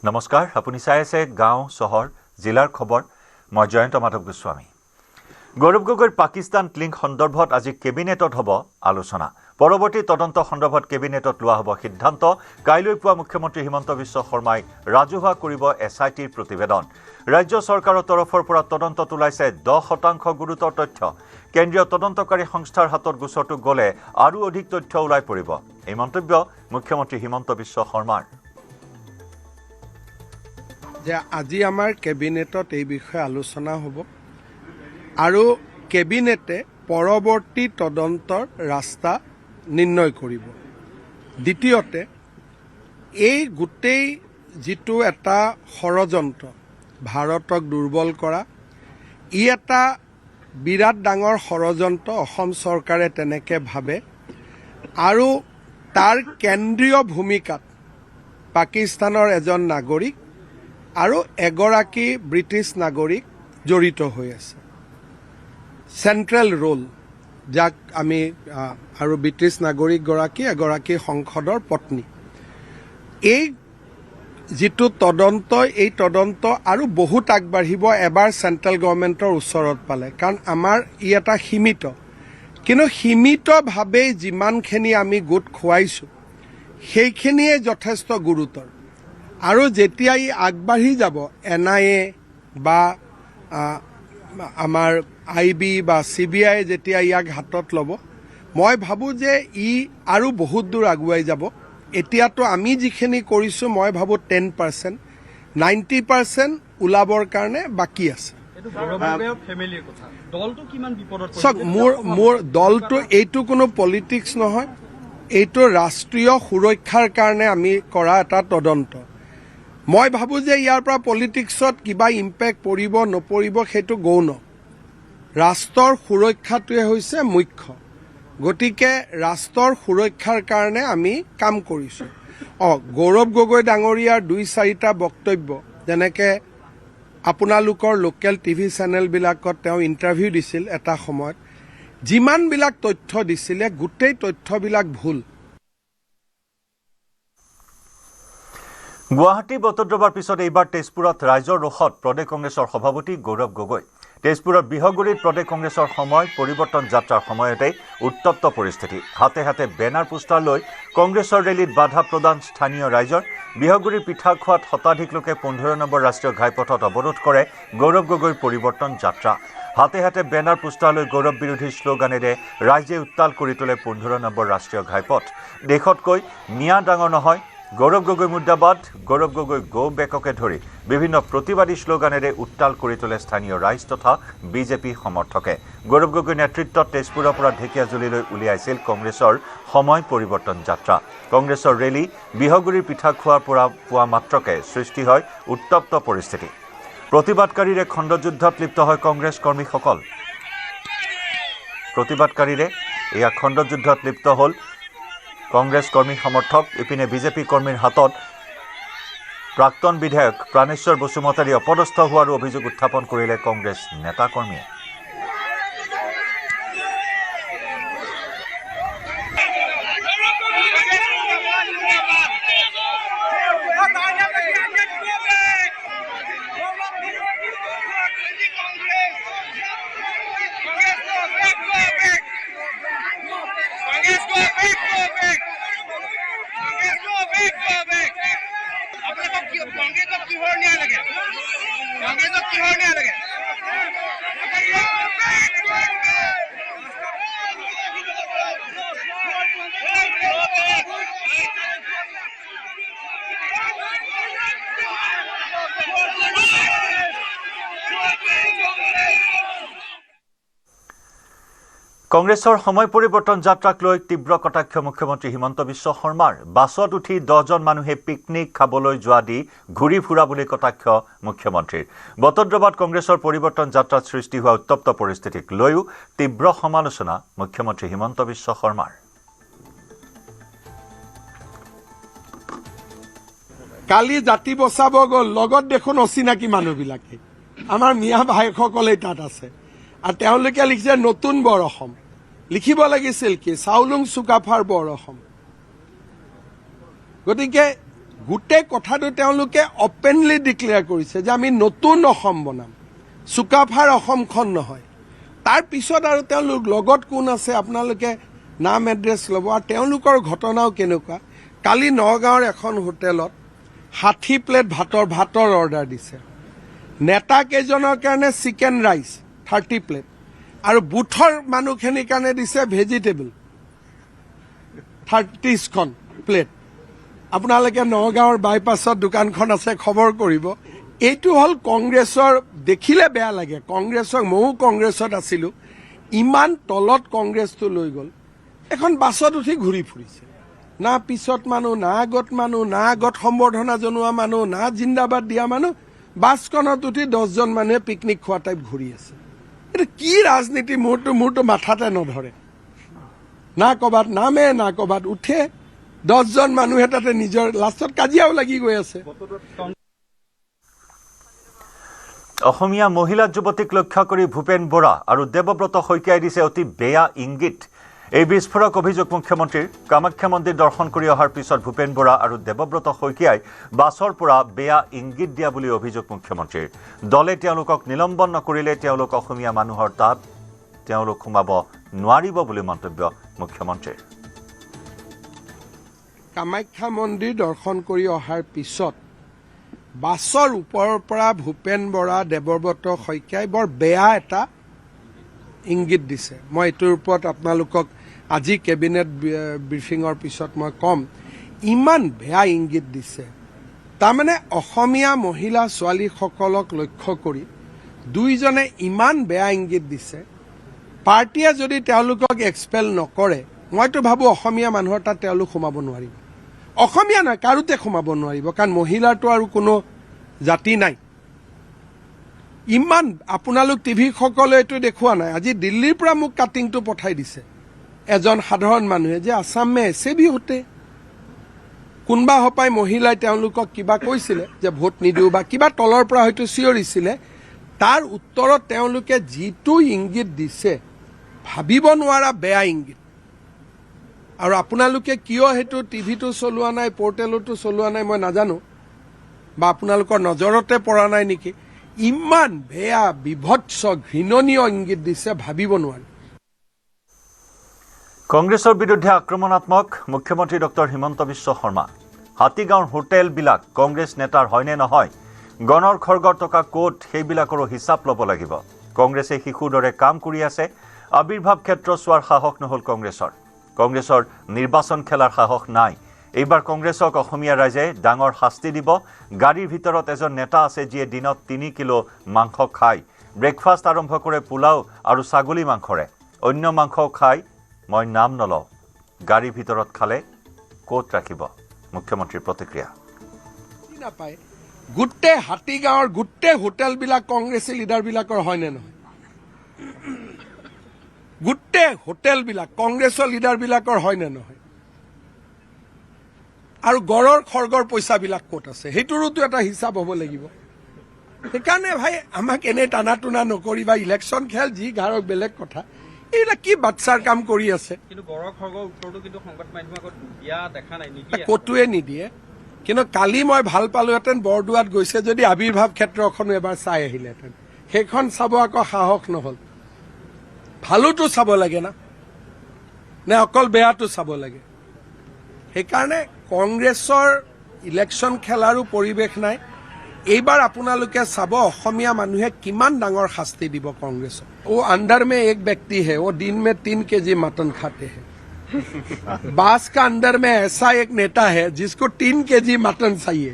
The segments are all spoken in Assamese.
নমস্কাৰ, আপুনি চাই আছে গাঁও চহৰ জিলাৰ খবৰ। মই জয়ন্ত মাধৱ গোস্বামী। গৌৰৱ গগৈৰ পাকিস্তান লিংক সন্দৰ্ভত আজি কেবিনেটত হ'ব আলোচনা। পৰৱৰ্তী তদন্ত সন্দৰ্ভত কেবিনেটত লোৱা হ'ব সিদ্ধান্ত। কাইলৈ পুৱা মুখ্যমন্ত্ৰী হিমন্ত বিশ্ব শৰ্মাই ৰাজহুৱা কৰিব SITৰ প্ৰতিবেদন। ৰাজ্য চৰকাৰৰ তৰফৰ পৰা তদন্তত ওলাইছে 10% গুৰুতৰ তথ্য। কেন্দ্ৰীয় তদন্তকাৰী সংস্থাৰ হাতত গোচৰটো গ'লে আৰু অধিক তথ্য ওলাই পৰিব। এই মন্তব্য মুখ্যমন্ত্ৰী হিমন্ত বিশ্ব শৰ্মাৰ। যে আজি আমাৰ কেবিনেটত এই বিষয়ে আলোচনা হ'ব আৰু কেবিনেটে পৰৱৰ্তী তদন্তৰ ৰাস্তা নিৰ্ণয় কৰিব। দ্বিতীয়তে, এই গোটেই যিটো এটা ষড়যন্ত্ৰ ভাৰতক দুৰ্বল কৰা, ই এটা বিৰাট ডাঙৰ ষড়যন্ত্ৰ অসম চৰকাৰে তেনেকৈ ভাবে আৰু তাৰ কেন্দ্ৰীয় ভূমিকাত পাকিস্তানৰ এজন নাগৰিক আৰু এগৰাকী ব্ৰিটিছ নাগৰিক জড়িত হৈ আছে। চেণ্ট্ৰেল ৰোল যাক আমি আৰু ব্ৰিটিছ নাগৰিকগৰাকী এগৰাকী সংসদৰ পত্নী। এই যিটো তদন্ত, এই তদন্ত আৰু বহুত আগবাঢ়িব এবাৰ চেণ্ট্ৰেল গভৰ্ণমেণ্টৰ ওচৰত পালে, কাৰণ আমাৰ ই এটা সীমিত, কিন্তু সীমিতভাৱেই যিমানখিনি আমি গোট খুৱাইছোঁ সেইখিনিয়ে যথেষ্ট গুৰুতৰ। আৰু যেতিয়া ই আগবাঢ়ি যাব, NIA বা আমাৰ IB বা CBI যেতিয়া ইয়াক হাতত ল'ব, মই ভাবোঁ যে ই আৰু বহুত দূৰ আগুৱাই যাব। এতিয়াতো আমি যিখিনি কৰিছোঁ মই ভাবোঁ 10%, 90% ওলাবৰ কাৰণে বাকী আছে। চাওক, মোৰ দলটো এইটো কোনো পলিটিক্স নহয়, এইটো ৰাষ্ট্ৰীয় সুৰক্ষাৰ কাৰণে আমি কৰা এটা তদন্ত। মই ভাবোঁ যে ইয়াৰ পৰা পলিটিক্সত কিবা ইম্পেক্ট পৰিব নপৰিব সেইটো গৌণ। ৰাষ্ট্ৰৰ সুৰক্ষাটোৱে হৈছে মুখ্য। গতিকে ৰাষ্ট্ৰৰ সুৰক্ষাৰ কাৰণে আমি কাম কৰিছোঁ। গৌৰৱ গগৈ ডাঙৰীয়াৰ 2-4টা বক্তব্য, যেনেকৈ আপোনালোকৰ লোকেল TV চেনেলবিলাকত তেওঁ ইণ্টাৰভিউ দিছিল এটা সময়ত, যিমানবিলাক তথ্য দিছিলে গোটেই তথ্যবিলাক ভুল। গুৱাহাটী বটদ্ৰৱাৰ পিছত এইবাৰ তেজপুৰত ৰাইজৰ ৰোষত প্ৰদেশ কংগ্ৰেছৰ সভাপতি গৌৰৱ গগৈ। তেজপুৰৰ বিহগুৰিত প্ৰদেশ কংগ্ৰেছৰ সময় পৰিৱৰ্তন যাত্ৰাৰ সময়তে উত্তপ্ত পৰিস্থিতি। হাতে হাতে বেনাৰ পোষ্টাৰ লৈ কংগ্ৰেছৰ ৰেলীত বাধা প্ৰদান স্থানীয় ৰাইজৰ। বিহগুৰিৰ পিঠাখোৱাত শতাধিক লোকে 15 নম্বৰ ৰাষ্ট্ৰীয় ঘাইপথত অৱৰোধ কৰে গৌৰৱ গগৈৰ পৰিৱৰ্তন যাত্ৰা। হাতে হাতে বেনাৰ পোষ্টাৰ লৈ গৌৰৱ বিৰোধী শ্লোগানেৰে ৰাইজে উত্তাল কৰি তোলে 15 নম্বৰ ৰাষ্ট্ৰীয় ঘাইপথ। দেশতকৈ মিয়া ডাঙৰ নহয়, গৌৰৱ গগৈ মুৰ্দাবাদ, গৌৰৱ গগৈ গো বেককে ধৰি বিভিন্ন প্ৰতিবাদী শ্লোগানেৰে উত্তাল কৰি তোলে স্থানীয় ৰাইজ তথা বিজেপি সমৰ্থকে। গৌৰৱ গগৈ নেতৃত্বত তেজপুৰৰ পৰা ঢেকীয়াজুলিলৈ উলিয়াইছিল কংগ্ৰেছৰ সময় পৰিৱৰ্তন যাত্ৰা। কংগ্ৰেছৰ ৰেলী বিহগুৰিৰ পিঠাখোৱাৰ পৰা পোৱা মাত্ৰকে সৃষ্টি হয় উত্তপ্ত পৰিস্থিতি। প্ৰতিবাদকাৰীৰে খণ্ডযুদ্ধত লিপ্ত হয় কংগ্ৰেছ কৰ্মীসকল। প্ৰতিবাদকাৰীৰে এয়া খণ্ডযুদ্ধত লিপ্ত হ'ল কংগ্ৰেছ কৰ্মী সমৰ্থক। ইপিনে বিজেপি কৰ্মীৰ হাতত প্ৰাক্তন বিধায়ক প্ৰাণেশ্বৰ বসুমতাৰী অপদস্থ হোৱাৰ অভিযোগ উত্থাপন কৰিলে কংগ্ৰেছ নেতা কৰ্মীয়ে। কংগ্ৰেছৰ সময় পৰিৱৰ্তন যাত্ৰাক লৈ তীব্ৰ কটাক্ষ মুখ্যমন্ত্ৰী হিমন্ত বিশ্ব শৰ্মাৰ। বাছত উঠি 10জন মানুহে পিকনিক খাবলৈ যোৱা দি ঘূৰি ফুৰা বুলি কটাক্ষ মুখ্যমন্ত্ৰীৰ। বটদ্ৰৱাত কংগ্ৰেছৰ পৰিৱৰ্তন যাত্ৰাত সৃষ্টি হোৱা উত্তপ্ত পৰিস্থিতিক লৈও তীব্ৰ সমালোচনা মুখ্যমন্ত্ৰী হিমন্ত বিশ্ব শৰ্মাৰ। কালি জাতি বচাব গ'ল, লগত দেখোন অচিনাকি মানুহবিলাকে, আমাৰ মিয়া ভাইসকলে তাত আছে, আৰু তেওঁলোকে লিখিছে নতুন বৰ অসম। লিখিব লাগিছিল কি চাউলুং চুকাফাৰ বৰ অসম। গতিকে গোটেই কথাটো তেওঁলোকে অপেনলি ডিক্লেয়াৰ কৰিছে যে আমি নতুন অসম বনাম, চুকাফাৰ অসমখন নহয়। তাৰ পিছত আৰু তেওঁলোক লগত কোন আছে আপোনালোকে নাম এড্ৰেছ ল'ব। আৰু তেওঁলোকৰ ঘটনাও কেনেকুৱা, কালি নগাঁৱৰ এখন হোটেলত 60 প্লেট ভাতৰ অৰ্ডাৰ দিছে। নেতা কেইজনৰ কাৰণে চিকেন ৰাইচ 30 প্লেট, আৰু বুথৰ মানুহখিনিৰ কাৰণে দিছে ভেজিটেবল 30খন প্লেট। আপোনালোকে নগাঁৱৰ বাইপাছত দোকানখন আছে, খবৰ কৰিব। এইটো হ'ল কংগ্ৰেছৰ, দেখিলে বেয়া লাগে। কংগ্ৰেছক, ময়ো কংগ্ৰেছত আছিলোঁ, ইমান তলত কংগ্ৰেছটো লৈ গ'ল। এখন বাছত উঠি ঘূৰি ফুৰিছে, না পিছত মানুহ, না আগত মানুহ, না আগত সম্বৰ্ধনা জনোৱা মানুহ, না জিন্দাবাদ দিয়া মানুহ। বাছখনত উঠি 10জন মানুহে পিকনিক খোৱা টাইপ ঘূৰি আছে। এইটো কি ৰাজনীতি মোৰতো মাথাতে নধৰে। না ক'ৰবাত নামে, না ক'ৰবাত উঠে, 10জন মানুহে তাতে নিজৰ, লাষ্টত কাজিয়াও লাগি গৈ আছে। অসমীয়া মহিলা যুৱতীক লক্ষ্য কৰি ভূপেন বৰা আৰু দেৱব্ৰত শইকীয়াই দিছে অতি বেয়া ইংগিত। এই বিস্ফোৰক অভিযোগ মুখ্যমন্ত্ৰীৰ। কামাখ্যা মন্দিৰ দৰ্শন কৰি অহাৰ পিছত ভূপেন বৰা আৰু দেৱব্ৰত শইকীয়াই বাছৰ পৰা বেয়া ইংগিত দিয়া বুলি অভিযোগ মুখ্যমন্ত্ৰীৰ। দলে তেওঁলোকক নিলম্বন নকৰিলে তেওঁলোক অসমীয়া মানুহৰ তাত তেওঁলোক সোমাব নোৱাৰিব বুলি মন্তব্য মুখ্যমন্ত্ৰীৰ। কামাখ্যা মন্দিৰ দৰ্শন কৰি অহাৰ পিছত বাছৰ ওপৰৰ পৰা ভূপেন বৰা, দেৱব্ৰত শইকীয়াই বৰ বেয়া এটা ইংগিত দিছে। মই এইটোৰ ওপৰত আপোনালোকক আজি কেবিনেট ব্ৰিফিঙৰ পিছত মই ক'ম। ইমান বেয়া ইংগিত দিছে, তাৰমানে অসমীয়া মহিলা ছোৱালীসকলক লক্ষ্য কৰি দুইজনে ইমান বেয়া ইংগিত দিছে। পাৰ্টীয়ে যদি তেওঁলোকক এক্সপেল নকৰে, মইতো ভাবোঁ অসমীয়া মানুহৰ তাত তেওঁলোক সোমাব নোৱাৰিব। অসমীয়া নহয়, কাৰোতে সোমাব নোৱাৰিব, কাৰণ মহিলাৰতো আৰু কোনো জাতি নাই। ইমান আপোনালোক টিভিসকলে এইটো দেখুওৱা নাই। আজি দিল্লীৰ পৰা মোক কাটিংটো পঠাই দিছে এজন সাধাৰণ মানুহে, যে আসাম মে এছে ভি হোতে। কোনোবা হপাই মহিলাই তেওঁলোকক কিবা কৈছিলে যে ভোট নিদিওঁ বা কিবা তলৰ পৰা হয়তো চিঞৰিছিলে। তাৰ উত্তৰত তেওঁলোকে যিটো ইংগিত দিছে, ভাবিব নোৱাৰা বেয়া ইংগিত। আৰু আপোনালোকে কিয় সেইটো টিভিটো চলোৱা নাই, পৰ্টেলতো চলোৱা নাই, মই নাজানো, বা আপোনালোকৰ নজৰতে পৰা নাই নেকি। ইমান বেয়া, বিভৎস, ঘৃণনীয় ইংগিত দিছে, ভাবিব নোৱাৰি। কংগ্ৰেছৰ বিৰুদ্ধে আক্ৰমণাত্মক মুখ্যমন্ত্ৰী ডক্টৰ হিমন্ত বিশ্ব শৰ্মা। হাতীগাঁৱৰ হোটেলবিলাক কংগ্ৰেছ নেতাৰ হয়নে নহয়, গণৰ খৰ্গৰ টকা ক'ত, সেইবিলাকৰো হিচাপ ল'ব লাগিব। কংগ্ৰেছে শিশুৰ দৰে কাম কৰি আছে। আবিৰ্ভাৱ ক্ষেত্ৰ চোৱাৰ সাহস নহ'ল কংগ্ৰেছৰ। কংগ্ৰেছৰ নিৰ্বাচন খেলাৰ সাহস নাই। এইবাৰ কংগ্ৰেছক অসমীয়া ৰাইজে ডাঙৰ শাস্তি দিব। গাড়ীৰ ভিতৰত এজন নেতা আছে যিয়ে দিনত 3 কিলো মাংস খায়। ব্ৰেকফাষ্ট আৰম্ভ কৰে পোলাও আৰু ছাগলী মাংসৰে। অন্য মাংসও খায়, মই নাম নলওঁ। গাড়ীৰ ভিতৰত খালে ক'ত ৰাখিব? মুখ্যমন্ত্ৰীৰ প্ৰতিক্ৰিয়া। নাপায়, গোটেই হাতীগাঁৱৰ গোটেই হোটেলবিলাক কংগ্ৰেছী লিডাৰবিলাকৰ হয়নে নহয়? গোটেই হোটেলবিলাক কংগ্ৰেছৰ লিডাৰবিলাকৰ হয়নে নহয়? আৰু গড়ৰ খৰ্গৰ পইচাবিলাক ক'ত আছে, সেইটোৰোতো এটা হিচাপ হ'ব লাগিব। সেইকাৰণে ভাই আমাক এনে টানা টুনা নকৰিবা। ইলেকশ্যন খেল যি ঘাৰক বেলেগ কথা, এইবিলাক কি বাচ্চাৰ কাম কৰি আছে। ক'তোৱে নিদিয়ে। কিন্তু কালি মই ভাল পালোহেঁতেন, বৰদোৱাত গৈছে যদি আবিৰ্ভাৱ ক্ষেত্ৰখনো এবাৰ চাই আহিলেহেঁতেন। সেইখন চাব আকৌ সাহস নহ'ল। ভালোতো চাব লাগে না, নে অকল বেয়াটো চাব লাগে? সেইকাৰণে কংগ্ৰেছৰ ইলেকশ্যন খেলাৰো পৰিৱেশ নাই। এইবাৰ আপোনালোকে চাব অসমীয়া মানুহে কিমান ডাঙৰ শাস্তি দিব কংগ্ৰেছক। ও अंदर में एक व्यक्ति है, वो दिन में 3 केजी मटन खाते हैं। बास का अंदर में ऐसा एक नेता है जिसको 3 केजी मटन चाहिए।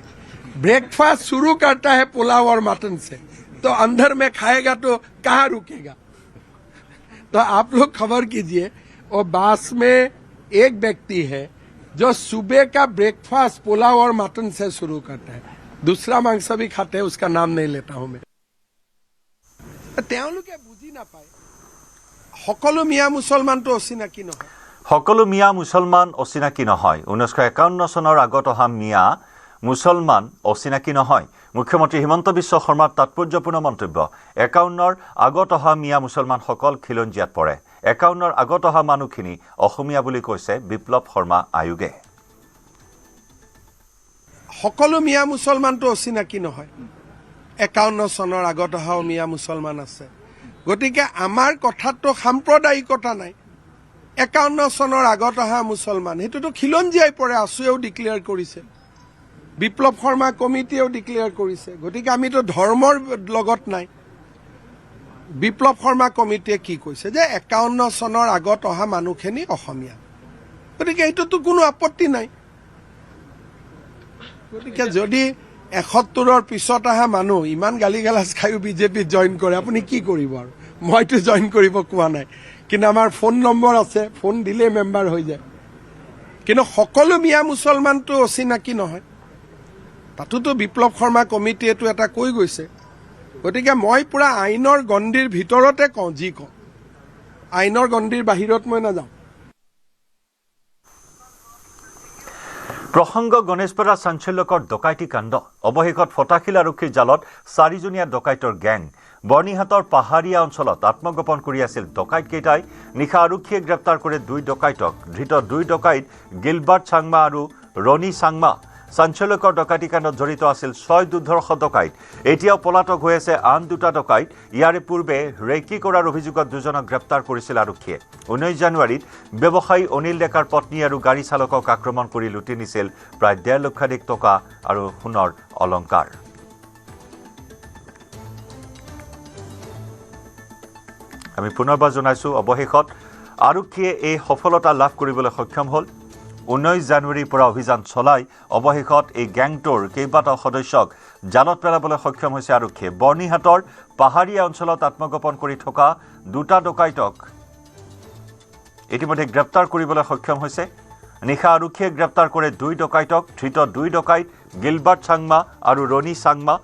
ब्रेकफास्ट शुरू करता है पुलाव और मटन से, तो अंदर में खाएगा तो कहाँ रुकेगा? तो आप लोग खबर कीजिए, वो बास में एक व्यक्ति है जो सुबह का ब्रेकफास्ट पुलाव और मटन से शुरू करता है। दूसरा मांस भी खाते हैं, उसका नाम नहीं लेता हूं मैं। তেওঁলোকে বুজি নাপায় সকলো মিয়া মুছলমানটো অচিনাকি নহয়। সকলো মিয়া মুছলমান অচিনাকি নহয়। 1951 চনৰ আগত অহা মিয়া মুছলমান অচিনাকি নহয়। মুখ্যমন্ত্ৰী হিমন্ত বিশ্ব শৰ্মাৰ তাৎপৰ্যপূৰ্ণ মন্তব্য। 51ৰ আগত অহা মিয়া মুছলমানসকল খিলঞ্জীয়াত পৰে। 51ৰ আগত অহা মানুহখিনি অসমীয়া বুলি কৈছে বিপ্লৱ শৰ্মা আয়োগে। সকলো মিয়া মুছলমানটো অচিনাকি নহয় 51 চনৰ আগত অহাও মিয়া মুছলমান আছে গতিকে আমাৰ কথাটো সাম্প্ৰদায়িকতা নাই 51 চনৰ আগত অহা মুছলমান সেইটোতো খিলঞ্জীয়াই পৰে আছুৱেও ডিক্লেয়াৰ কৰিছে বিপ্লৱ শৰ্মা কমিটিয়েও ডিক্লেয়াৰ কৰিছে গতিকে আমিতো ধৰ্মৰ লগত নাই বিপ্লৱ শৰ্মা কমিটিয়ে কি কৈছে যে 51 চনৰ আগত অহা মানুহখিনি অসমীয়া গতিকে এইটোতো কোনো আপত্তি নাই গতিকে যদি 71ৰ পিছত অহা মানুহ ইমান গালি গালাজ খায়ো বিজেপিত জইন কৰে আপুনি কি কৰিব আৰু মইতো জইন কৰিব কোৱা নাই কিন্তু আমাৰ ফোন নম্বৰ আছে ফোন দিলে মেম্বাৰ হৈ যায় কিন্তু সকলো মিয়া মুছলমানটো অচিনাকি নহয় তাতোতো বিপ্লৱ শৰ্মা কমিটিয়েটো এটা কৈ গৈছে গতিকে মই পুৰা আইনৰ গণ্ডিৰ ভিতৰতে কওঁ যি কওঁ আইনৰ গণ্ডিৰ বাহিৰত মই নাযাওঁ প্ৰসংগ গণেশপাৰা চাঞ্চল্যকৰ ডকাইতি কাণ্ড অৱশেষত ফটাশিল আৰক্ষীৰ জালত 4জনীয়া ডকাইতৰ গেং বৰ্ণিহাটৰ পাহাৰীয়া অঞ্চলত আত্মগোপন কৰি আছিল ডকাইতকেইটাই নিশা আৰক্ষীয়ে গ্ৰেপ্তাৰ কৰে 2 ডকাইতক ধৃত 2 ডকাইত গিলবাৰ্ট চাংমা আৰু ৰনি চাংমা চাঞ্চল্যকৰ ডকাইতি কাণ্ডত জড়িত আছিল 6 দুৰ্ধৰ্ষ ডকাইত এতিয়াও পলাতক হৈ আছে আন 2টা ডকাইত ইয়াৰে পূৰ্বে ৰেকি কৰাৰ অভিযোগত 2জনক গ্ৰেপ্তাৰ কৰিছিল আৰক্ষীয়ে 19 জানুৱাৰীত ব্যৱসায়ী অনিল ডেকাৰ পত্নী আৰু গাড়ী চালকক আক্ৰমণ কৰি লুটি নিছিল প্ৰায় 1.5 লক্ষাধিক টকা আৰু সোণৰ অলংকাৰ আমি পুনৰবাৰ জনাইছো অৱশেষত আৰক্ষীয়ে এই সফলতা লাভ কৰিবলৈ সক্ষম হ'ল 19 জানুৱাৰীৰ পৰা অভিযান চলাই অৱশেষত এই গ্যাংটোৰ কেইবাটাও সদস্যক জালত পেলাবলৈ সক্ষম হৈছে আৰক্ষীয়ে বৰ্ণিহাটৰ পাহাৰীয়া অঞ্চলত আত্মগোপন কৰি থকা 2টা ডকাইতক ইতিমধ্যে গ্ৰেপ্তাৰ কৰিবলৈ সক্ষম হৈছে নিশা আৰক্ষীয়ে গ্ৰেপ্তাৰ কৰে 2 ডকাইতক ধৃত 2 ডকাইত গিলবাৰ্ট চাংমা আৰু ৰনি চাংমা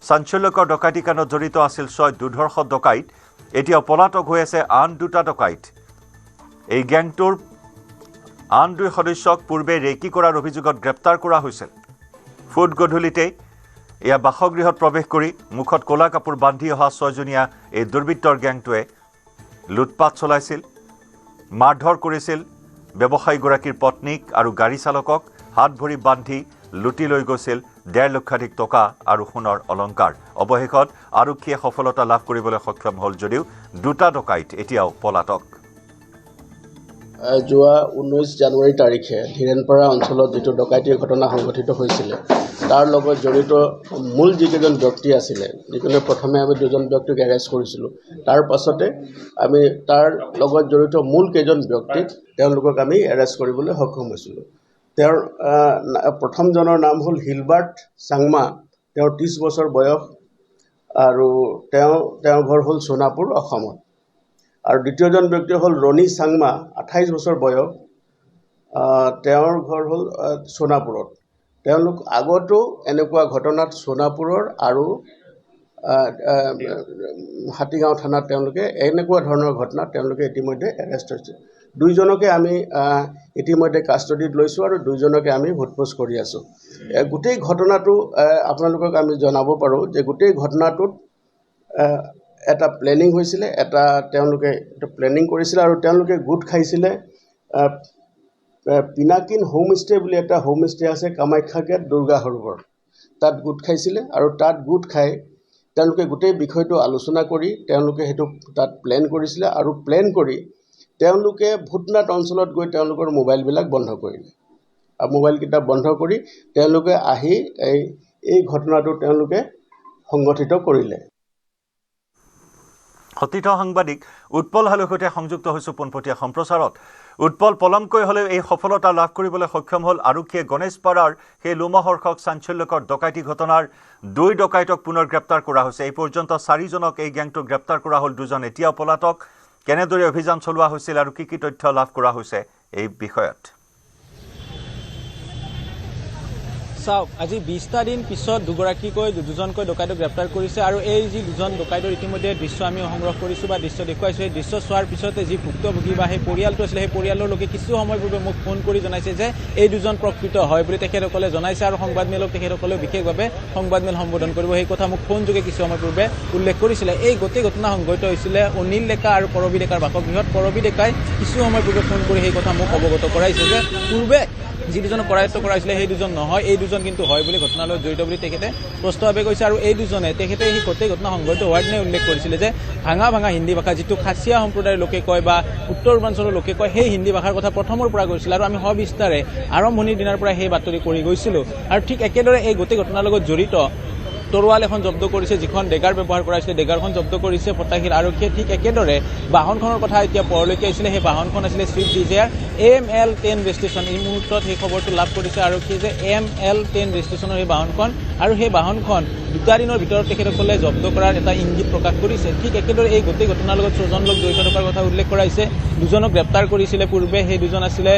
চাঞ্চল্যকৰ ডকাইতি কাণ্ডত জড়িত আছিল 6 দুৰ্ধৰ্ষ ডকাইত এতিয়াও পলাতক হৈ আছে আন 2টা ডকাইত এই গ্যাংটোৰ আন 2 সদস্যক পূৰ্বে ৰেকি কৰাৰ অভিযোগত গ্ৰেপ্তাৰ কৰা হৈছিল ফুট গধূলিতে এয়া বাসগৃহত প্ৰৱেশ কৰি মুখত ক'লা কাপোৰ বান্ধি অহা 6জনীয়া এই দুৰ্বৃত্তৰ গ্যাংটোৱে লুটপাট চলাইছিল মাৰধৰ কৰিছিল ব্যৱসায়ীগৰাকীৰ পত্নীক আৰু গাড়ী চালকক হাত ভৰি বান্ধি লুটি লৈ গৈছিল 1.5 লক্ষাধিক টকা আৰু সোণৰ অলংকাৰ অৱশেষত আৰক্ষীয়ে সফলতা লাভ কৰিবলৈ সক্ষম হ'ল যদিও 2টা ডকাইত এতিয়াও পলাতক যোৱা 19 জানুৱাৰী তাৰিখে ধীৰেনপাৰা অঞ্চলত যেটো ডকাইতিৰ ঘটনা সংঘটিত হৈছিল তাৰ লগত জড়িত মূল যিকেইজন ব্যক্তি আছিল যিকোনো প্ৰথমে আমি 2জন ব্যক্তিক এৰেষ্ট কৰিছিল তাৰ পাছতে আমি তাৰ লগত জড়িত মূল কেইজন ব্যক্তিক তেওঁলোকক আমি এৰেষ্ট কৰিবলৈ সক্ষম হৈছিল তেওঁৰ প্ৰথমজনৰ নাম হ'ল হিলবাৰ্ট চাংমা তেওঁৰ 30 বছৰ বয়স আৰু তেওঁৰ ঘৰ হ'ল সোনাপুৰ অসমত আৰু দ্বিতীয়জন ব্যক্তি হ'ল ৰনি চাংমা 28 বছৰ বয়স তেওঁৰ ঘৰ হ'ল সোনাপুৰত তেওঁলোক আগতো এনেকুৱা ঘটনাত সোনাপুৰৰ আৰু হাতীগাঁও থানাত তেওঁলোকে এনেকুৱা ধৰণৰ ঘটনাত তেওঁলোকে ইতিমধ্যে এৰেষ্ট হৈছে 2জনকে আমি ইতিমধ্যে কাষ্টডিত লৈছোঁ আৰু 2জনকে আমি সোধপোছ কৰি আছোঁ গোটেই ঘটনাটো আপোনালোকক আমি জনাব পাৰোঁ যে গোটেই ঘটনাটোত এটা প্লেনিং হৈছিলে এটা তেওঁলোকে প্লেনিং কৰিছিলে আৰু তেওঁলোকে গোট খাইছিলে পিনাকিন হোমষ্টে বুলি এটা হোমষ্টে আছে কামাখ্যা গেট দুৰ্গা সৰোবৰ তাত গোট খাইছিলে আৰু তাত গোট খাই তেওঁলোকে গোটেই বিষয়টো আলোচনা কৰি তেওঁলোকে হেতু তাত প্লেন কৰিছিলে আৰু প্লেন কৰি তেওঁলোকে ভূতনাথ অঞ্চলত গৈ তেওঁলোকৰ মোবাইলবিলাক বন্ধ কৰিলে আৰু মোবাইল কিটা বন্ধ কৰি তেওঁলোকে আহি এই ঘটনাটো তেওঁলোকে সংগঠিত কৰিলে সতীৰ্থ সাংবাদিক উৎপল হালৈৰ সৈতে সংযুক্ত হৈছো পোনপটীয়া সম্প্ৰচাৰত উৎপল পলমকৈ হ'লেও এই সফলতা লাভ কৰিবলৈ সক্ষম হ'ল আৰক্ষীয়ে গণেশপাৰাৰ সেই লোমহৰ্ষক চাঞ্চল্যকৰ ডকাইতি ঘটনাৰ 2 ডকাইতক পুনৰ গ্ৰেপ্তাৰ কৰা হৈছে এই পৰ্যন্ত 4জনক এই গ্যাংটোক গ্ৰেপ্তাৰ কৰা হ'ল 2জন এতিয়াও পলাতক কেনেদৰে অভিযান চলোৱা হৈছিল আৰু কি তথ্য লাভ কৰা হৈছে এই বিষয়ত চাওক আজি 20টা দিন পিছত দুজনকৈ ডকাইতক গ্ৰেপ্তাৰ কৰিছে আৰু এই যি 2জন ডকাইতৰ ইতিমধ্যে দৃশ্য আমি সংগ্ৰহ কৰিছোঁ বা দৃশ্য দেখুৱাইছোঁ এই দৃশ্য চোৱাৰ পিছতে যি ভুক্তভোগী বা সেই পৰিয়ালটো আছিলে সেই পৰিয়ালৰ লোকে কিছু সময় পূৰ্বে মোক ফোন কৰি জনাইছে যে এই 2জন প্ৰকৃত হয় বুলি তেখেতসকলে জনাইছে আৰু সংবাদমেলক তেখেতসকলেও বিশেষভাৱে সংবাদমেল সম্বোধন কৰিব সেই কথা মোক ফোনযোগে কিছু সময় পূৰ্বে উল্লেখ কৰিছিলে এই গোটেই ঘটনা সংঘটিত হৈছিলে অনিল ডেকা আৰু কৰবী ডেকাৰ বাসগৃহত কৰবী ডেকাই কিছু সময় পূৰ্বে ফোন কৰি সেই কথা মোক অৱগত কৰাইছে যে পূৰ্বে যি দুজনক কৰায়ত্ব কৰা হৈছিলে সেই দুজন নহয়, এই দুজন কিন্তু হয় বুলি ঘটনাৰ লগত জড়িত বুলি তেখেতে স্পষ্টভাৱে কৈছে। আৰু এই দুজনে তেখেতে সেই গোটেই ঘটনা সংঘটিত হোৱাৰ দিনাই উল্লেখ কৰিছিলে যে ভাঙা হিন্দী ভাষা যিটো খাচীয়া সম্প্ৰদায়ৰ লোকে কয় বা উত্তৰ পূৰ্বাঞ্চলৰ লোকে কয়, সেই হিন্দী ভাষাৰ কথা প্ৰথমৰ পৰা কৈছিল। আৰু আমি সবিস্তাৰে আৰম্ভণিৰ দিনাৰ পৰা সেই বাতৰি কৰি গৈছিলোঁ। আৰু ঠিক একেদৰে এই গোটেই ঘটনাৰ লগত জড়িত তৰোৱাল এখন জব্দ কৰিছে, যিখন ডেগাৰ ব্যৱহাৰ কৰা হৈছিলে, ডেগাৰখন জব্দ কৰিছে ফটাশীল আৰক্ষীয়ে। ঠিক একেদৰে বাহনখনৰ কথা এতিয়া পৰলৈকে আহিছিলে, সেই বাহনখন আছিলে ছুইফ্ট ডিজায়াৰ AML10 ৰেজিষ্ট্ৰেশ্যন। এই মুহূৰ্তত সেই খবৰটো লাভ কৰিছে আৰক্ষীয়ে যে AML10 ৰেজিষ্ট্ৰেশ্যনৰ সেই বাহনখন, আৰু সেই বাহনখন 2 দিনৰ ভিতৰত তেখেতসকলে জব্দ কৰাৰ এটা ইংগিত প্ৰকাশ কৰিছে। ঠিক একেদৰে এই গোটেই ঘটনাৰ লগত 6জন লোক জড়িত থকাৰ কথা উল্লেখ কৰা হৈছে। দুজনক গ্ৰেপ্তাৰ কৰিছিলে পূৰ্বে, সেই দুজন আছিলে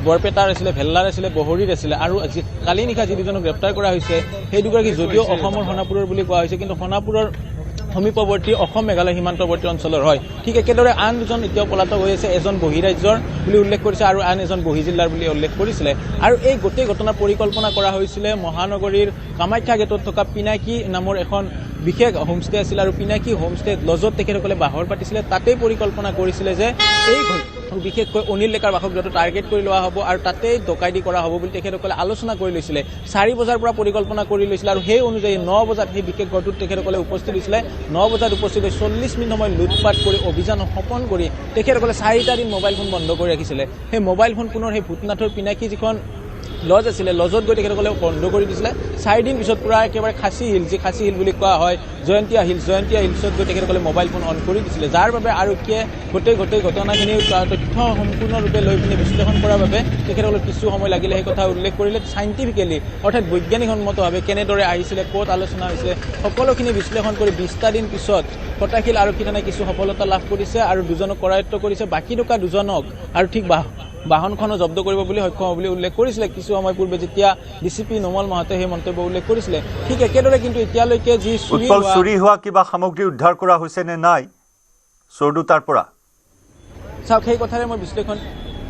বৰপেটাৰ আছিলে, ভেল্লাৰ আছিলে, বহৰীৰ আছিলে। আৰু কালি নিশা যি দুজনক গ্ৰেপ্তাৰ কৰা হৈছে সেই দুগৰাকী যদিও অসমৰ সোণাপুৰৰ বুলি কোৱা হৈছে, কিন্তু সোণাপুৰৰ সমীপৱৰ্তী অসম মেঘালয় সীমান্তৱৰ্তী অঞ্চলৰ হয়। ঠিক একেদৰে আন দুজন এতিয়াও পলাতক হৈ আছে, এজন বহিৰাজ্যৰ বুলি উল্লেখ কৰিছে আৰু আন এজন বহিজিল্লাৰ বুলি উল্লেখ কৰিছিলে। আৰু এই গোটেই ঘটনাৰ পৰিকল্পনা কৰা হৈছিলে মহানগৰীৰ কামাখ্যা গেটত থকা পিনাকী নামৰ এখন বিশেষ হোমষ্টে আছিল। আৰু পিনাকী হোমষ্টে লজত তেখেতসকলে বাহৰ পাতিছিলে। তাতেই পৰিকল্পনা কৰিছিলে যে এই বিশেষকৈ অনিল ডেকাৰ বাসগৃহটো টাৰ্গেট কৰি লোৱা হ'ব আৰু তাতেই ডকাইতি কৰা হ'ব বুলি তেখেতসকলে আলোচনা কৰি লৈছিলে। 4 বজাৰ পৰা পৰিকল্পনা কৰি লৈছিলে আৰু সেই অনুযায়ী 9 বজাত সেই বিশেষ ঘৰটোত তেখেতসকলে উপস্থিত হৈছিলে। 9 বজাত উপস্থিত হৈ 40 মিনিট সময় লুটপাট কৰি অভিযান সপন কৰি তেখেতসকলে 4টা দিন মোবাইল ফোন বন্ধ কৰি ৰাখিছিলে। সেই মোবাইল ফোন পুনৰ সেই ভূতনাথৰ পিনাকী যিখন লজ আছিলে, লজত গৈ তেখেতসকলে বন্ধ কৰি দিছিলে। 4 দিন পিছত পুৰা একেবাৰে খাচী হিল, যি খাচী হিল বুলি কোৱা হয়, জয়ন্তীয়া হিলছত গৈ তেখেতসকলে মোবাইল ফোন অন কৰি দিছিলে। যাৰ বাবে আৰক্ষীয়ে গোটেই ঘটনাখিনি তথ্য সম্পূৰ্ণৰূপে লৈ পিনে বিশ্লেষণ কৰাৰ বাবে তেখেতসকলে কিছু সময় লাগিলে। সেই কথা উল্লেখ কৰিলে চাইণ্টিফিকেলি অৰ্থাৎ বৈজ্ঞানিকসন্মতভাৱে কেনেদৰে আহিছিলে, ক'ত আলোচনা হৈছিলে, সকলোখিনি বিশ্লেষণ কৰি 20টা দিন পিছত ফটাশীল আৰক্ষী থানাই কিছু সফলতা লাভ কৰিছে আৰু দুজনক কৰায়ত্ব কৰিছে। বাকী থকা দুজনক আৰু ঠিক বাহনখনো জব্দ কৰিব বুলি সক্ষম হ'ব বুলি উল্লেখ কৰিছিলে কিছু সময় পূৰ্বে, যেতিয়া DCP নোমল মাহাতে সেই মন্তব্য উল্লেখ কৰিছিলে। ঠিক একেদৰে কিন্তু এতিয়ালৈকে যি চুৰি হোৱা কিবা সামগ্ৰী উদ্ধাৰ কৰা হৈছে নে নাই চোৰ দুটাৰ পৰা? চাওক, সেই কথাৰে মই বিশ্লেষণ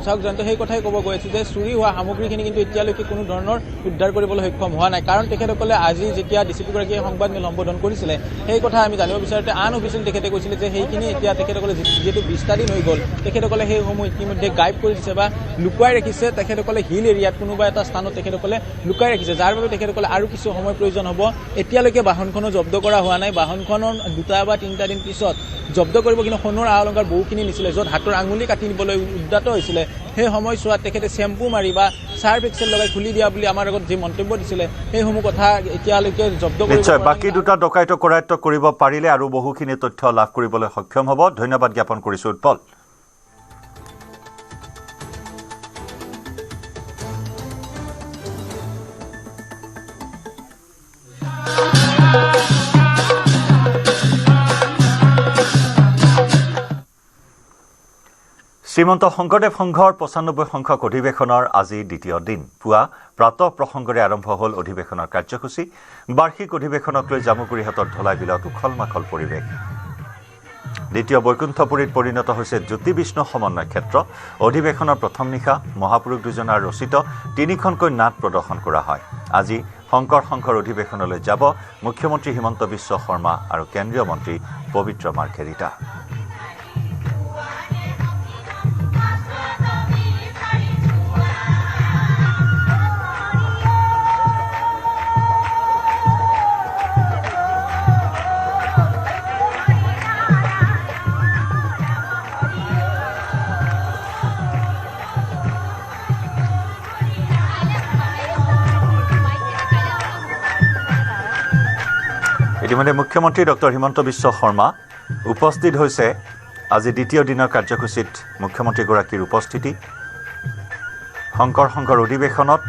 জয়ন্ত সেই কথাই ক'ব গৈ আছোঁ যে চুৰি হোৱা সামগ্ৰীখিনি কিন্তু এতিয়ালৈকে কোনো ধৰণৰ উদ্ধাৰ কৰিবলৈ সক্ষম হোৱা নাই। কাৰণ তেখেতসকলে আজি যেতিয়া DCP-গৰাকীয়ে সংবাদমেল সম্বোধন কৰিছিলে সেই কথা আমি জানিব বিচাৰোঁতে আন অফিচিয়েল তেখেতে কৈছিলে যে সেইখিনি এতিয়া তেখেতসকলে যিহেতু 20টা দিন হৈ গ'ল, তেখেতসকলে সেইসমূহ ইতিমধ্যে গাইব কৰি দিছে বা লুকুৱাই ৰাখিছে। তেখেতসকলে হিল এৰিয়াত কোনোবা এটা স্থানত তেখেতসকলে লুকাই ৰাখিছে, যাৰ বাবে তেখেতসকলে আৰু কিছু সময় প্ৰয়োজন হ'ব। এতিয়ালৈকে বাহনখনো জব্দ কৰা হোৱা নাই। বাহনখনৰ 2 বা 3টা দিন পিছত জব্দ কৰিব, কিন্তু সোণৰ আ অলংকাৰ বহুখিনি নিছিলে, য'ত হাতৰ আঙুলি কাটি নিবলৈ উদ্যত হৈছিলে। সেই সময়ছোৱাত তেখেতে চেম্পু মাৰি বা চাৰ্ফ এক্সেল লগাই খুলি দিয়া বুলি আমাৰ আগত যি মন্তব্য দিছিলে, সেইসমূহ কথা এতিয়ালৈকে জব্দ কৰিব। নিশ্চয় বাকী দুটা ডকাইত কৰায়ত্ব কৰিব পাৰিলে আৰু বহুখিনি তথ্য লাভ কৰিবলৈ সক্ষম হ'ব। ধন্যবাদ জ্ঞাপন কৰিছোঁ উৎপল। শ্ৰীমন্ত শংকৰদেৱ সংঘৰ 95 সংখ্যক অধিৱেশনৰ আজি দ্বিতীয় দিন। পুৱা প্ৰাতঃ প্ৰসংগৰে আৰম্ভ হ'ল অধিৱেশনৰ কাৰ্যসূচী। বাৰ্ষিক অধিৱেশনক লৈ জামুগুৰিহাটৰ ধলাই বিলত উখল মাখল পৰিৱেশ। দ্বিতীয় বৈকুণ্ঠপুৰীত পৰিণত হৈছে জ্যোতি বিষ্ণু সমন্বয় ক্ষেত্ৰ। অধিৱেশনৰ প্ৰথম নিশা মহাপুৰুষ দুজনাৰ ৰচিত 3খনকৈ নাট প্ৰদৰ্শন কৰা হয়। আজি শংকৰ সংঘৰ অধিৱেশনলৈ যাব মুখ্যমন্ত্ৰী হিমন্ত বিশ্ব শৰ্মা আৰু কেন্দ্ৰীয় মন্ত্ৰী পবিত্ৰ মাৰ্ঘেৰিটা। ইতিমধ্যে মুখ্যমন্ত্ৰী ডক্টৰ হিমন্ত বিশ্ব শৰ্মা উপস্থিত হৈছে। আজি দ্বিতীয় দিনৰ কাৰ্যসূচীত মুখ্যমন্ত্ৰীগৰাকীৰ উপস্থিতি। শংকৰ সংঘৰ অধিৱেশনত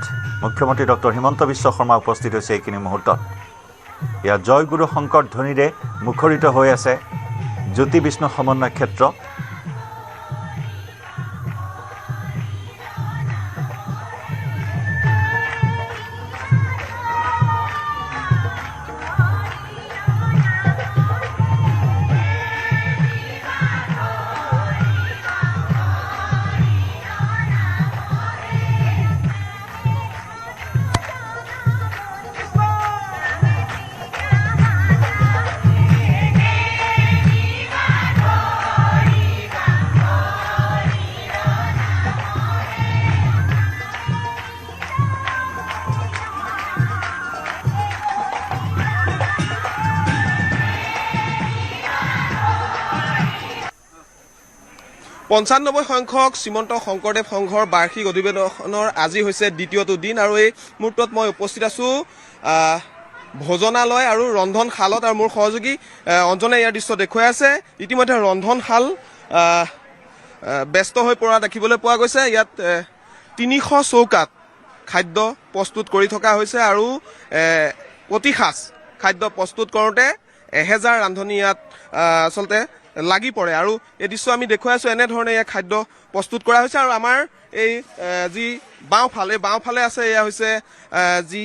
মুখ্যমন্ত্ৰী ডক্টৰ হিমন্ত বিশ্ব শৰ্মা উপস্থিত হৈছে এইখিনি মুহূৰ্তত। এয়া জয় গুৰু শংকৰ ধ্বনিৰে মুখৰিত হৈ আছে জ্যোতি বিষ্ণু সমন্বয় ক্ষেত্ৰ। 95 সংখ্যক শ্ৰীমন্ত শংকৰদেৱ সংঘৰ বাৰ্ষিক অধিৱেশনৰ আজি হৈছে দ্বিতীয়টো দিন আৰু এই মুহূৰ্তত মই উপস্থিত আছোঁ ভোজনালয় আৰু ৰন্ধনশালত আৰু মোৰ সহযোগী অঞ্জনে ইয়াৰ দৃশ্য দেখুৱাই আছে ইতিমধ্যে ৰন্ধনশাল ব্যস্ত হৈ পৰা দেখিবলৈ পোৱা গৈছে ইয়াত 300 চৌকাত খাদ্য প্ৰস্তুত কৰি থকা হৈছে আৰু প্ৰতি সাঁজ খাদ্য প্ৰস্তুত কৰোঁতে 1000 ৰান্ধনি ইয়াত আচলতে লাগি পৰে আৰু এই দৃশ্য আমি দেখুৱাই আছোঁ এনেধৰণে ইয়াত খাদ্য প্ৰস্তুত কৰা হৈছে আৰু আমাৰ এই যি বাওঁফালে আছে এয়া হৈছে যি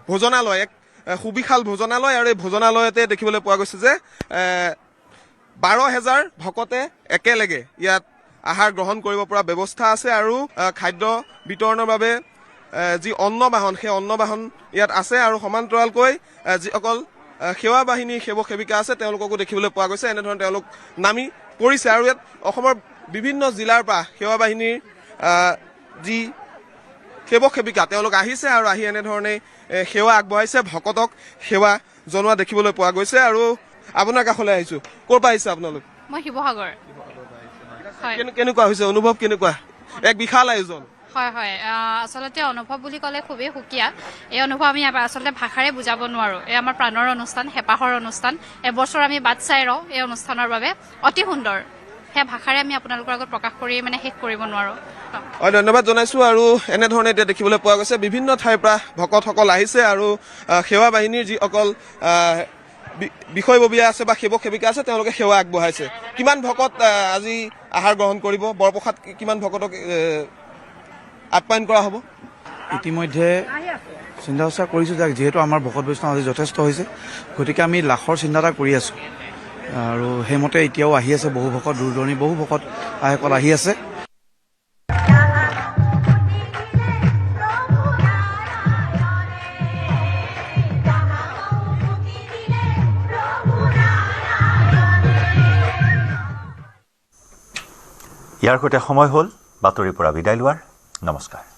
ভোজনালয় এক সুবিশাল ভোজনালয় আৰু এই ভোজনালয়তে দেখিবলৈ পোৱা গৈছে যে 12000 ভকতে একেলগে ইয়াত আহাৰ গ্ৰহণ কৰিব পৰা ব্যৱস্থা আছে আৰু খাদ্য বিতৰণৰ বাবে যি অন্নবাহন সেই অন্নবাহন ইয়াত আছে আৰু সমান্তৰালকৈ যিসকল সেৱা বাহিনীৰ সেৱক সেৱিকা আছে তেওঁলোককো দেখিবলৈ পোৱা গৈছে এনেধৰণে তেওঁলোক নামি পৰিছে আৰু ইয়াত অসমৰ বিভিন্ন জিলাৰ পৰা সেৱা বাহিনীৰ যি সেৱক সেৱিকা তেওঁলোক আহিছে আৰু আহি এনেধৰণে সেৱা আগবঢ়াইছে ভকতক সেৱা জনোৱা দেখিবলৈ পোৱা গৈছে আৰু আপোনাৰ কাষলৈ আহিছোঁ ক'ৰ পৰা আহিছে আপোনালোক মই শিৱসাগৰ কেনেকুৱা হৈছে অনুভৱ কেনেকুৱা এক বিশাল আয়োজন হয় হয় আচলতে অনুভৱ বুলি ক'লে খুবেই সুকীয়া এই অনুভৱ আমি আচলতে ভাষাৰে বুজাব নোৱাৰোঁ এই আমাৰ প্ৰাণৰ অনুষ্ঠান হেঁপাহৰ অনুষ্ঠান এবছৰ আমি বাট চাই ৰওঁ এই অনুষ্ঠানৰ বাবে অতি সুন্দৰ সেয়া ভাষাৰে আমি আপোনালোকৰ আগত প্ৰকাশ কৰি শেষ কৰিব নোৱাৰোঁ হয় ধন্যবাদ জনাইছোঁ আৰু এনেধৰণে এতিয়া দেখিবলৈ পোৱা গৈছে বিভিন্ন ঠাইৰ পৰা ভকতসকল আহিছে আৰু সেৱা বাহিনীৰ যিসকল বিষয়ববীয়া আছে বা সেৱক সেৱিকা আছে তেওঁলোকে সেৱা আগবঢ়াইছে কিমান ভকত আজি আহাৰ গ্ৰহণ কৰিব বৰপ্ৰসাদ কিমান ভকতক আপ্যায়ন কৰা হ'ব ইতিমধ্যে চিন্তা চৰ্চা কৰিছোঁ যে যিহেতু আমাৰ ভকত বৈষ্ণৱ আজি যথেষ্ট হৈছে গতিকে আমি লাখৰ চিন্তা এটা কৰি আছোঁ আৰু সেইমতে এতিয়াও আহি আছে বহু ভকত দূৰ দূৰণি বহু ভকত আইসকল আহি আছে ইয়াৰ সৈতে সময় হ'ল বাতৰিৰ পৰা বিদায় লোৱাৰ নমস্কাৰ